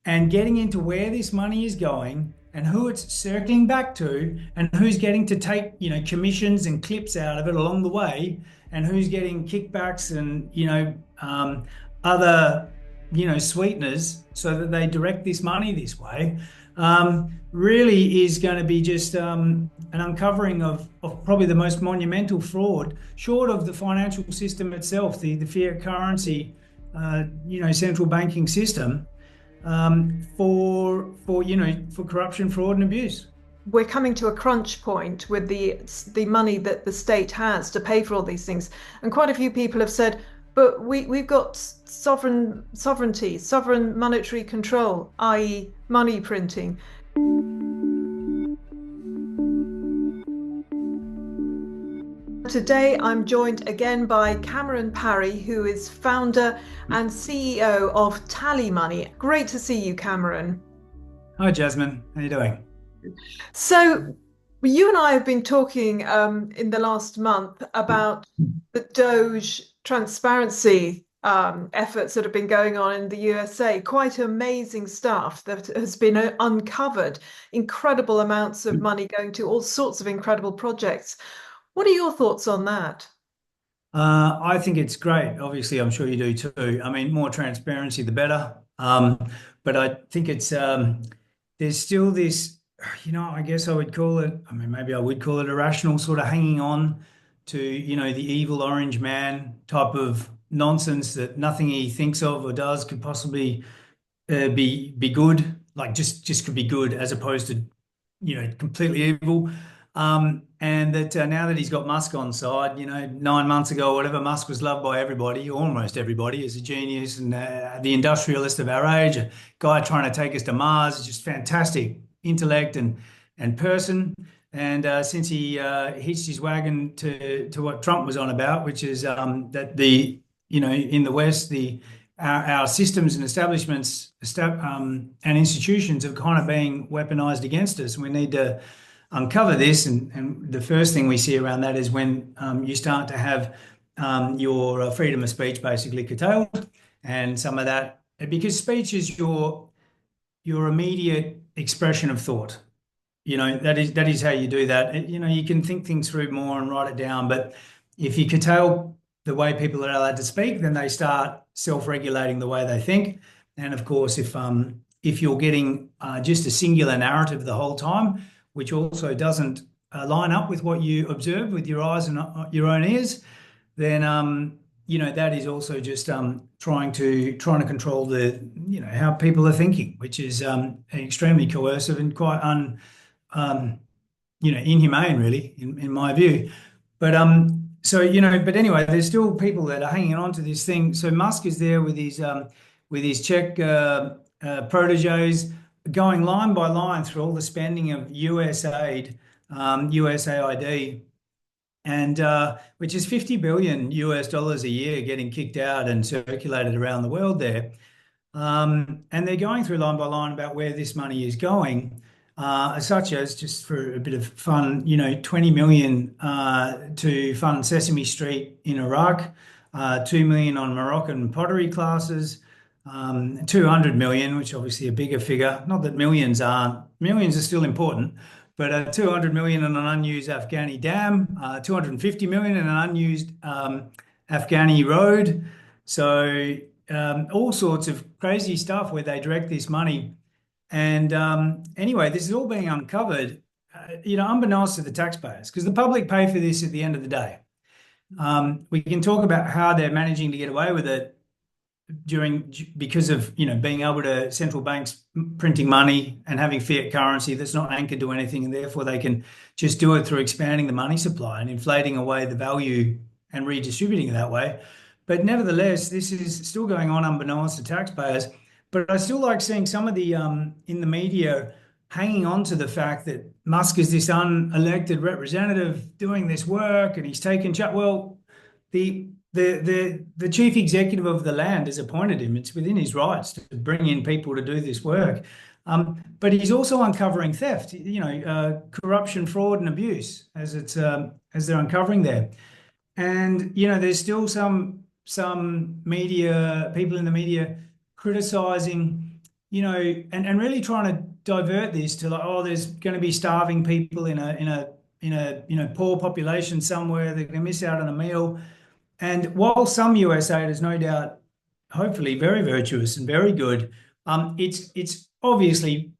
and getting into where this money is going and who it's circling back to and who's getting to take, commissions and clips out of it along the way, and who's getting kickbacks and, other, sweeteners so that they direct this money this way, really is going to be just an uncovering of probably the most monumental fraud, short of the financial system itself, the fiat currency, central banking system, for corruption, fraud, and abuse. We're coming to a crunch point with the money that the state has to pay for all these things, and quite a few people have said, but we've got sovereignty, sovereign monetary control, i.e., money printing. Today, I'm joined again by Cameron Parry, who is founder and CEO of Tally Money. Great to see you, Cameron. Hi, Jasmine. How you doing? So, you and I have been talking in the last month about the Doge transparency efforts that have been going on in the USA. Quite amazing stuff that has been uncovered. Incredible amounts of money going to all sorts of incredible projects. What are your thoughts on that? I think it's great. Obviously, I'm sure you do too. I mean, more transparency, the better. But I think there's still this, I guess I would call it, I mean, maybe I would call it irrational sort of hanging on to, the evil orange man type of nonsense that nothing he thinks of or does could possibly be good, like just could be good as opposed to, completely evil. And that now that he's got Musk on side, 9 months ago or whatever, Musk was loved by everybody, almost everybody, as a genius and the industrialist of our age, a guy trying to take us to Mars, just fantastic intellect and person. And since he hitched his wagon to what Trump was on about, which is that in the West, our systems and establishments and institutions are kind of being weaponized against us. We need to uncover this, and the first thing we see around that is when you start to have your freedom of speech basically curtailed, and some of that, because speech is your immediate expression of thought. That is how you do that. You can think things through more and write it down, but if you curtail the way people are allowed to speak, then they start self-regulating the way they think. And of course, if you're getting just a singular narrative the whole time, which also doesn't line up with what you observe with your eyes and your own ears, then that is also just trying to control how people are thinking, which is extremely coercive and quite inhumane, really, in my view. But but anyway, there's still people that are hanging on to this thing. So Musk is there with his Czech proteges, going line by line through all the spending of USAID, USAID, and which is 50 billion US dollars a year getting kicked out and circulated around the world there. And they're going through line by line about where this money is going, such as, just for a bit of fun, 20 million to fund Sesame Street in Iraq, 2 million on Moroccan pottery classes, 200 million, which obviously a bigger figure. Not that millions are still important, but 200 million in an unused Afghani dam, 250 million in an unused Afghani road. So all sorts of crazy stuff where they direct this money. And anyway, this is all being uncovered, unbeknownst to the taxpayers, because the public pay for this at the end of the day. We can talk about how they're managing to get away with it because of being able to, central banks printing money and having fiat currency that's not anchored to anything, and therefore they can just do it through expanding the money supply and inflating away the value and redistributing it that way. But nevertheless, this is still going on unbeknownst to taxpayers. But I still like seeing some of the in the media hanging on to the fact that Musk is this unelected representative doing this work, and he's taken charge. Well, the chief executive of the land has appointed him. It's within his rights to bring in people to do this work. But he's also uncovering theft, corruption, fraud, and abuse as they're uncovering there. And there's still some media people in the media criticizing, and really trying to divert this to like, oh, there's going to be starving people in a poor population somewhere. They're going to miss out on a meal. And while some USAID is no doubt, hopefully, very virtuous and very good, it's obviously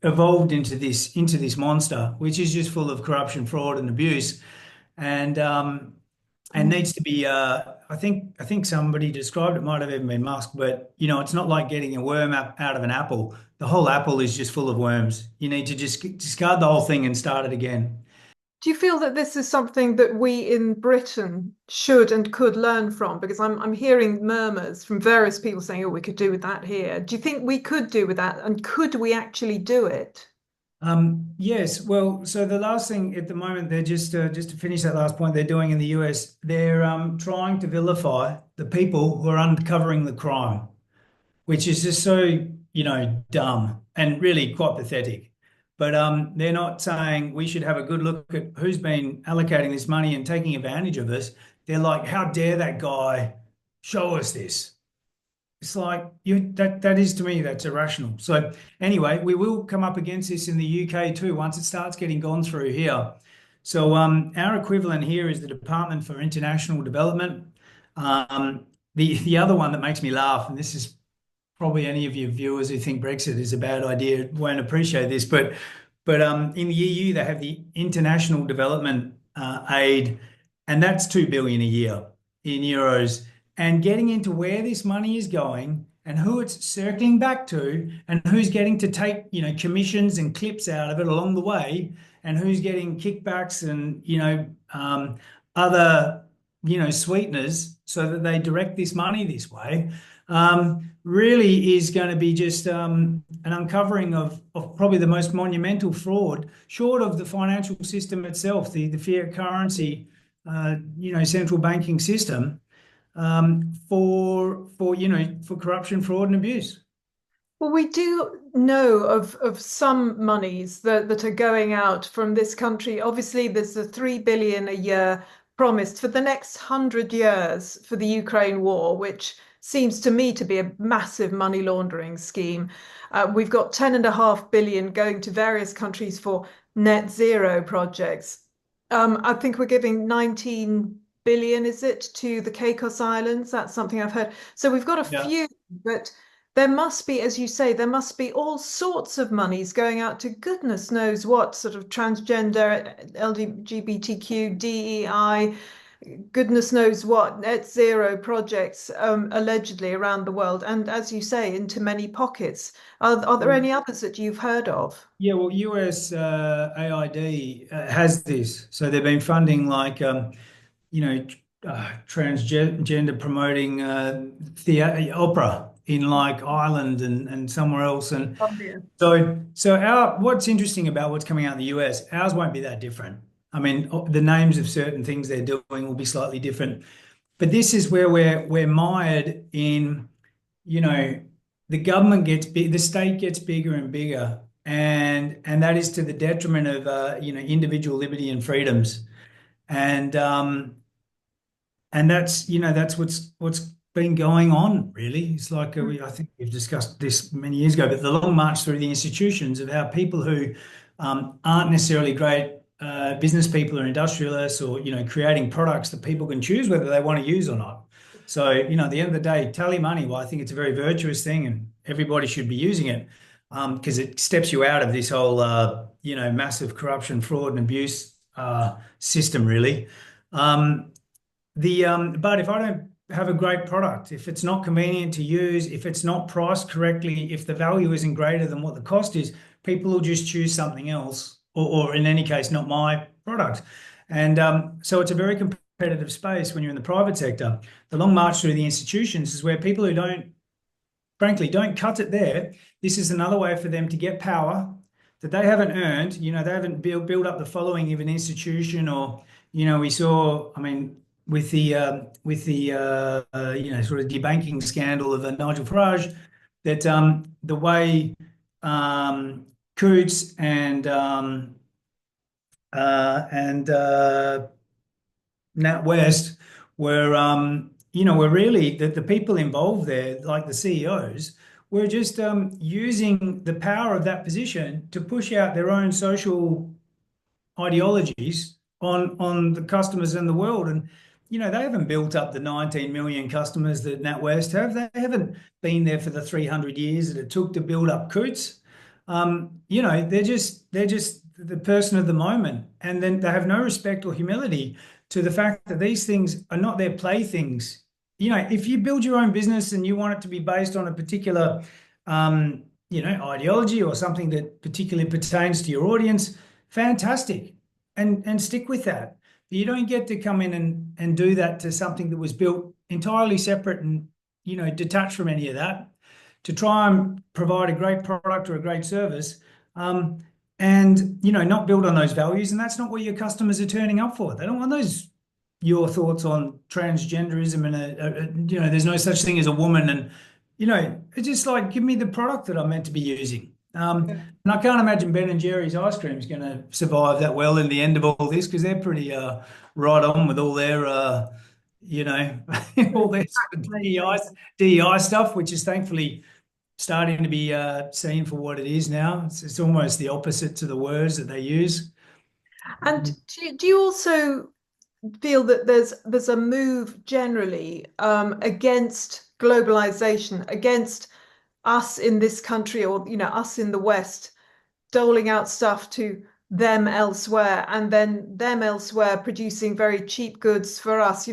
evolved into this monster, which is just full of corruption, fraud, and abuse, and needs to be. I think somebody described it, might have even been Musk, but it's not like getting a worm out of an apple. The whole apple is just full of worms. You need to just discard the whole thing and start it again. Do you feel that this is something that we in Britain should and could learn from? Because I'm hearing murmurs from various people saying, "Oh, we could do with that here." Do you think we could do with that, and could we actually do it? Yes, well, so the last thing at the moment, they're just to finish that last point, they're doing in the US, they're trying to vilify the people who are uncovering the crime, which is just so, dumb and really quite pathetic. But they're not saying we should have a good look at who's been allocating this money and taking advantage of us. They're like, how dare that guy show us this? It's like that is to me that's irrational. So anyway, we will come up against this in the UK too once it starts getting gone through here. So our equivalent here is the Department for International Development. The other one that makes me laugh, and this is probably any of your viewers who think Brexit is a bad idea won't appreciate this, but in the EU they have the International Development Aid, and that's 2 billion a year in euros. And getting into where this money is going and who it's circling back to, and who's getting to take commissions and clips out of it along the way, and who's getting kickbacks and other sweeteners so that they direct this money this way, really is going to be just an uncovering of probably the most monumental fraud, short of the financial system itself, the fiat currency, central banking system, for corruption, fraud, and abuse. Well, we do know of some monies that are going out from this country. Obviously, there's the 3 billion a year promised for the next 100 years for the Ukraine war, which seems to me to be a massive money laundering scheme. We've got 10.5 billion going to various countries for net zero projects. I think we're giving 19 billion, is it, to the Caicos Islands? That's something I've heard. So we've got a Yeah. few, but there must be, as you say, there must be all sorts of monies going out to goodness knows what sort of transgender, LGBTQ, DEI, goodness knows what, net zero projects, allegedly around the world. And as you say, into many pockets. Are there any others that you've heard of? Yeah, well, US AID has this. So they've been funding like, transgender promoting opera in like Ireland and somewhere else. And Oh, yeah. so what's interesting about what's coming out in the US, ours won't be that different. I mean, the names of certain things they're doing will be slightly different, but this is where we're mired in, you know, the government gets big, the state gets bigger and bigger, and that is to the detriment of individual liberty and freedoms, and that's what's been going on really. It's like I think we've discussed this many years ago, but the long march through the institutions of how people who aren't necessarily great business people or industrialists, or creating products that people can choose whether they want to use or not. So at the end of the day, tally money, well, I think it's a very virtuous thing and everybody should be using it, because it steps you out of this whole massive corruption, fraud, and abuse system really. But if I don't have a great product, if it's not convenient to use, if it's not priced correctly, if the value isn't greater than what the cost is, people will just choose something else, or in any case, not my product. And so it's a very competitive space when you're in the private sector. The long march through the institutions is where people who frankly, don't cut it there. This is another way for them to get power that they haven't earned. They haven't built up the following of an institution, or we saw. I mean, with the sort of debanking scandal of Nigel Farage, that the way Coots and Nat West were we're really the people involved there, like the CEOs, were just using the power of that position to push out their own social ideologies on the customers in the world. And they haven't built up the 19 million customers that NatWest have. They haven't been there for the 300 years that it took to build up Coots. They're just the person of the moment, and then they have no respect or humility to the fact that these things are not their playthings. If you build your own business and you want it to be based on a particular ideology or something that particularly pertains to your audience, fantastic, and stick with that. But you don't get to come in and do that to something that was built entirely separate and detached from any of that, to try and provide a great product or a great service, and not build on those values. And that's not what your customers are turning up for. They don't want your thoughts on transgenderism and there's no such thing as a woman. And it's just like, give me the product that I'm meant to be using. And I can't imagine Ben and Jerry's ice cream is going to survive that well in the end of all this, because they're pretty right on with all their all their sort of DEI stuff, which is thankfully starting to be seen for what it is now. It's almost the opposite to the words that they use. And do you also feel that there's a move generally against globalization, against us in this country, or us in the West, doling out stuff to them elsewhere, and then them elsewhere producing very cheap goods for us?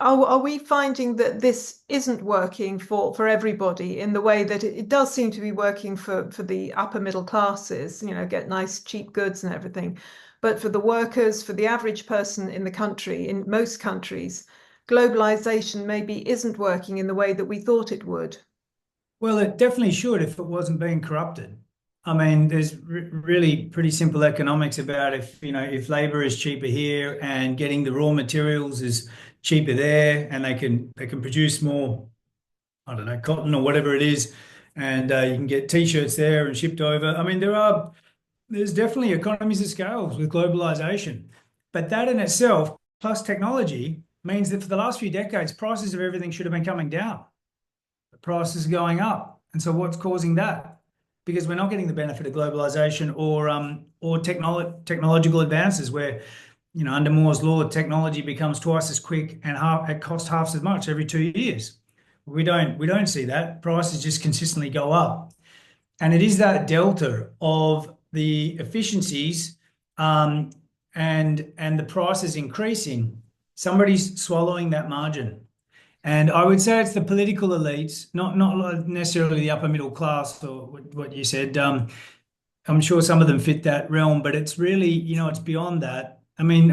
Are we finding that this isn't working for everybody in the way that it does seem to be working for the upper middle classes, get nice cheap goods and everything, but for the workers, for the average person in the country, in most countries, globalization maybe isn't working in the way that we thought it would? Well, it definitely should if it wasn't being corrupted. I mean, there's really pretty simple economics about if labor is cheaper here and getting the raw materials is cheaper there, and they can produce more, I don't know, cotton or whatever it is, and you can get t-shirts there and shipped over. I mean, there's definitely economies of scales with globalization, but that in itself, plus technology, means that for the last few decades, prices of everything should have been coming down. The prices are going up. And so what's causing that? Because we're not getting the benefit of globalization or technological advances where, under Moore's law, technology becomes twice as quick and it costs half as much every 2 years. We don't see that. Prices just consistently go up. And it is that delta of the efficiencies and the prices increasing. Somebody's swallowing that margin. And I would say it's the political elites, not necessarily the upper middle class or what you said. I'm sure some of them fit that realm, but it's really, it's beyond that. I mean,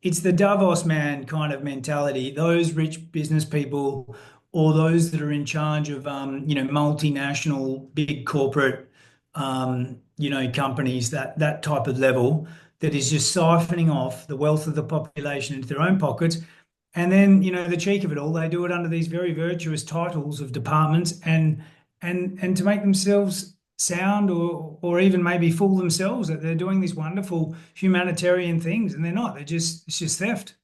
it's the Davos man kind of mentality, those rich business people or those that are in charge of, multinational, big corporate, companies, that type of level that is just siphoning off the wealth of the population into their own pockets. And then, the cheek of it all, they do it under these very virtuous titles of departments and to make themselves sound or even maybe fool themselves that they're doing these wonderful humanitarian things, and they're not. It's just theft.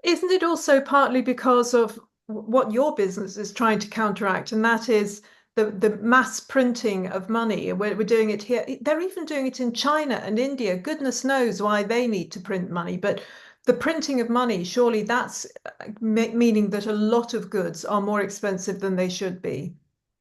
Isn't it also partly because of what your business is trying to counteract, and that is the mass printing of money? We're doing it here. They're even doing it in China and India. Goodness knows why they need to print money, but the printing of money, surely that's meaning that a lot of goods are more expensive than they should be.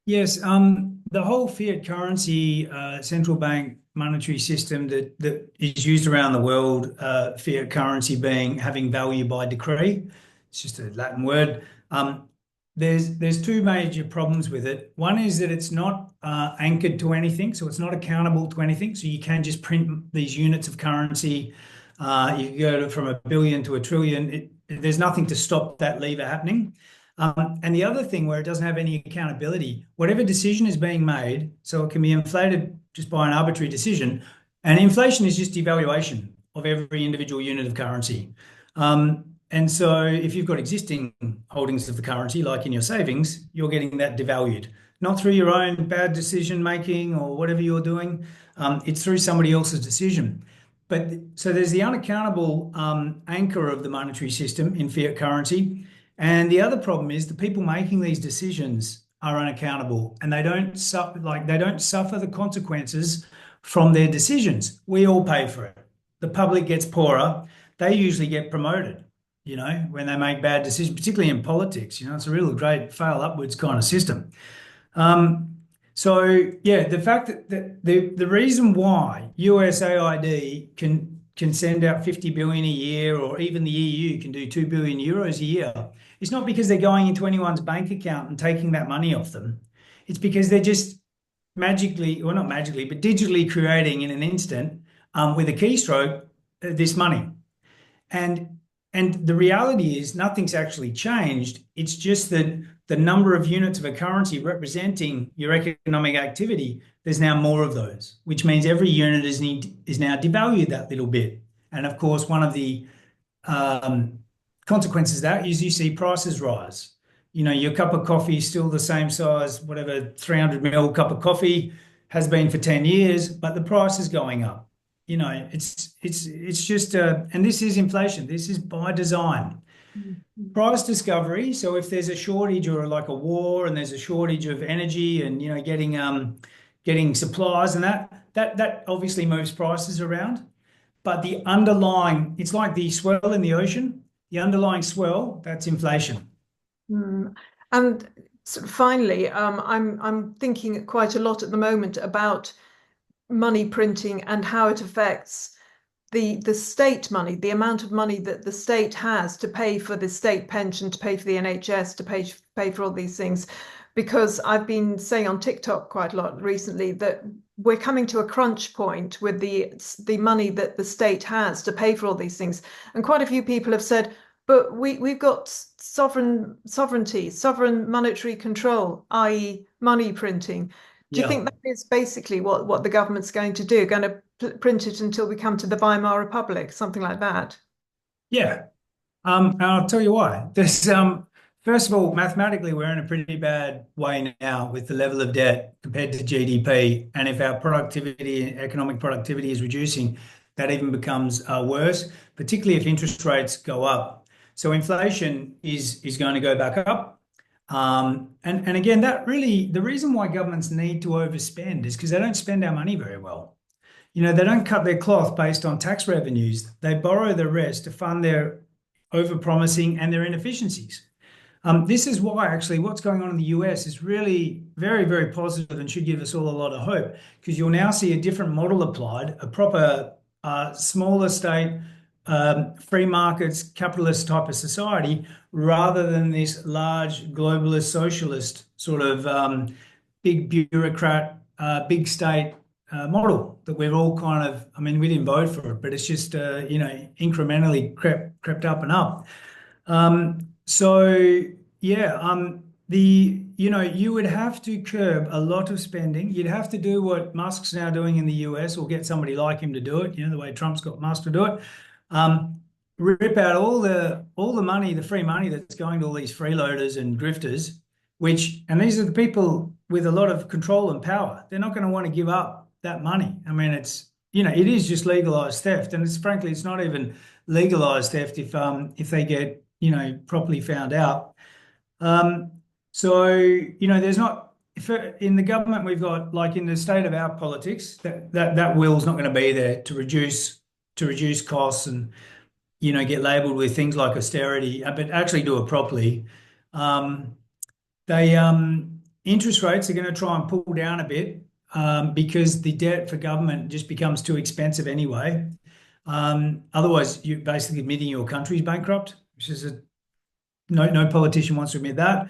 Yes, the whole fiat currency, central bank monetary system that is used around the world, fiat currency having value by decree. It's just a Latin word. There's two major problems with it. One is that it's not anchored to anything, so it's not accountable to anything. So you can just print these units of currency. You can go from a billion to a trillion. There's nothing to stop that lever happening. And the other thing where it doesn't have any accountability, whatever decision is being made, so it can be inflated just by an arbitrary decision. And inflation is just devaluation of every individual unit of currency. And so if you've got existing holdings of the currency, like in your savings, you're getting that devalued, not through your own bad decision making or whatever you're doing. It's through somebody else's decision. But so there's the unaccountable anchor of the monetary system in fiat currency. And the other problem is the people making these decisions are unaccountable and they don't suffer the consequences from their decisions. We all pay for it. The public gets poorer. They usually get promoted, when they make bad decisions, particularly in politics. It's a real great fail upwards kind of system. Um, so yeah, the fact that the reason why USAID can send out 50 billion a year, or even the EU can do 2 billion euros a year, is not because they're going into anyone's bank account and taking that money off them. It's because they're just magically, well, not magically, but digitally creating in an instant, with a keystroke, this money. And the reality is nothing's actually changed. It's just that the number of units of a currency representing your economic activity, there's now more of those, which means every unit is now devalued that little bit. And of course, one of the consequences of that is you see prices rise. Your cup of coffee is still the same size, whatever 300 ml cup of coffee has been for 10 years, but the price is going up. It's just and this is inflation. This is by design. Mhm. Price discovery. So if there's a shortage or like a war and there's a shortage of energy and getting supplies and that obviously moves prices around. But the underlying, it's like the swell in the ocean. The underlying swell, that's inflation. Mm. And sort of finally, I'm thinking quite a lot at the moment about money printing and how it affects the state money, the amount of money that the state has to pay for the state pension, to pay for the NHS, to pay for all these things. Because I've been saying on TikTok quite a lot recently that we're coming to a crunch point with the money that the state has to pay for all these things. And quite a few people have said, but we've got sovereignty, sovereign monetary control, i.e. money printing. Do you Yeah. think that is basically what the government's going to do? Going to print it until we come to the Weimar Republic, something like that? Yeah. And I'll tell you why. First of all, mathematically, we're in a pretty bad way now with the level of debt compared to GDP. And if our economic productivity is reducing, that even becomes worse, particularly if interest rates go up. So inflation is going to go back up. And again, the reason why governments need to overspend is because they don't spend our money very well. They don't cut their cloth based on tax revenues. They borrow the rest to fund their overpromising and their inefficiencies. This is why actually what's going on in the US is really very, very positive and should give us all a lot of hope, because you'll now see a different model applied, a proper smaller state, free markets, capitalist type of society, rather than this large globalist socialist sort of big bureaucrat, big state model that we've all kind of, I mean, we didn't vote for it, but it's just, incrementally crept up and up. So yeah, you would have to curb a lot of spending. You'd have to do what Musk's now doing in the US, or get somebody like him to do it, the way Trump's got Musk to do it. Rip out all the money, the free money that's going to all these freeloaders and grifters, and these are the people with a lot of control and power. They're not going to want to give up that money. I mean, it is just legalized theft, and frankly, it's not even legalized theft if they get properly found out. So there's not, in the government we've got, like in the state of our politics, that will's not going to be there to reduce costs and get labelled with things like austerity, but actually do it properly. They Interest rates are going to try and pull down a bit, because the debt for government just becomes too expensive anyway. Otherwise, you're basically admitting your country's bankrupt, which is no politician wants to admit that.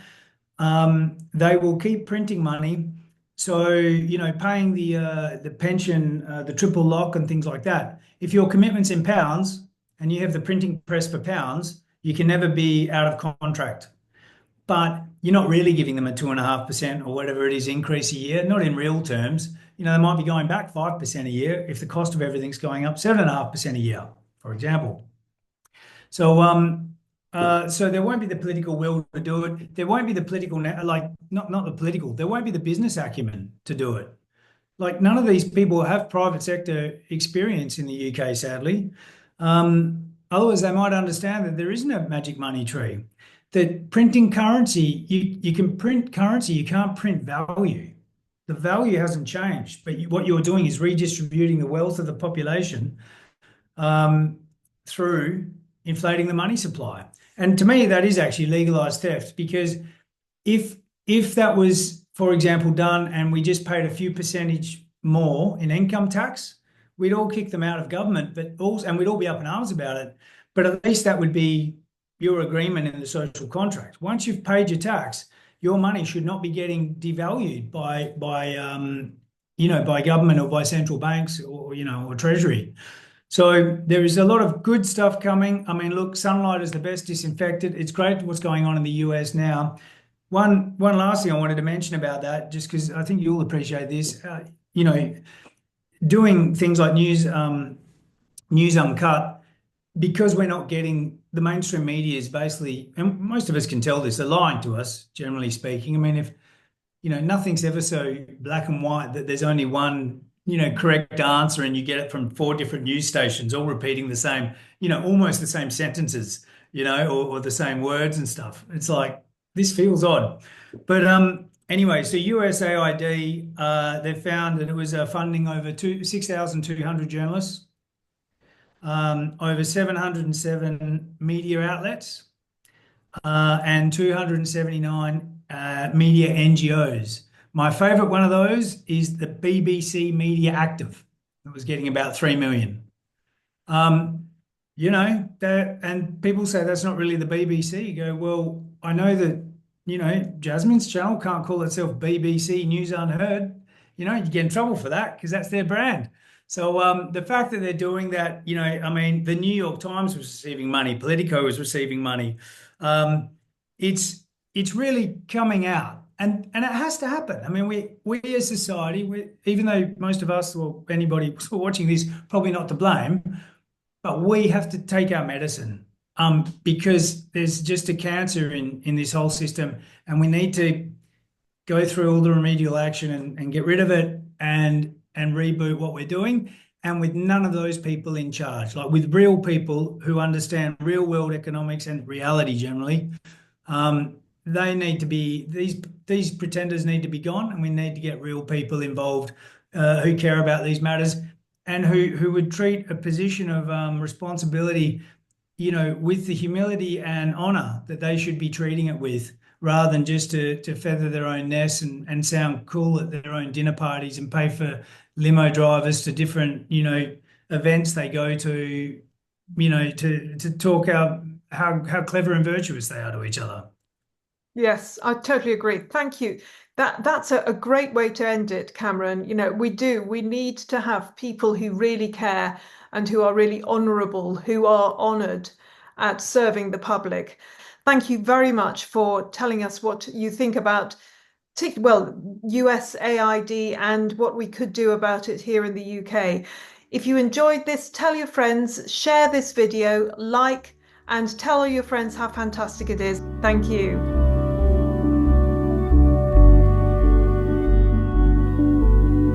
They will keep printing money, so paying the pension, the triple lock, and things like that. If your commitment's in pounds and you have the printing press for pounds, you can never be out of contract. But you're not really giving them a 2.5% or whatever it is increase a year, not in real terms. They might be going back 5% a year if the cost of everything's going up 7.5% a year, for example. So there won't be the political will to do it. There won't be the political, not the political. There won't be the business acumen to do it. Like none of these people have private sector experience in the UK, sadly. Otherwise, they might understand that there isn't a magic money tree. That printing currency, you can print currency, you can't print value. The value hasn't changed, but what you're doing is redistributing the wealth of the population um, through inflating the money supply. And to me, that is actually legalized theft because if if that was, for example, done and we just paid a few percentage more in income tax, we'd all kick them out of government, but also and we'd all be up in arms about it. But at least that would be your agreement in the social contract. Once you've paid your tax, your money should not be getting devalued by government or by central banks or treasury. So there is a lot of good stuff coming. I mean, look, sunlight is the best disinfectant. It's great what's going on in the US now. One last thing I wanted to mention about that, just because I think you'll appreciate this. Doing things like news uncut, because we're not getting the mainstream media is basically, and most of us can tell this, they're lying to us, generally speaking. I mean, if nothing's ever so black and white that there's only one, correct answer and you get it from four different news stations all repeating the same, almost the same sentences, or the same words and stuff. It's like, this feels odd. But anyway, so USAID, they found that it was funding over 6,200 journalists, over 707 media outlets, and 279 media NGOs. My favorite one of those is the BBC Media Active. It was getting about 3 million. And people say that's not really the BBC. You go, well, I know that, Jasmine's channel can't call itself BBC News Unheard. You get in trouble for that because that's their brand. So the fact that they're doing that, I mean, the New York Times was receiving money, Politico was receiving money. It's really coming out, and it has to happen. I mean, we as society, even though most of us or anybody watching this probably not to blame, but we have to take our medicine because there's just a cancer in this whole system, and we need to go through all the remedial action and get rid of it and reboot what we're doing. And with none of those people in charge, like with real people who understand real world economics and reality generally, they need to be, these pretenders need to be gone, and we need to get real people involved who care about these matters and who would treat a position of responsibility, with the humility and honor that they should be treating it with, rather than just to feather their own nests and sound cool at their own dinner parties and pay for limo drivers to different, events they go to, to talk out how clever and virtuous they are to each other. Yes, I totally agree. Thank you. That's a great way to end it, Cameron. We need to have people who really care and who are really honourable, who are honoured at serving the public. Thank you very much for telling us what you think about, USAID and what we could do about it here in the UK. If you enjoyed this, tell your friends, share this video, like, and tell your friends how fantastic it is. Thank you.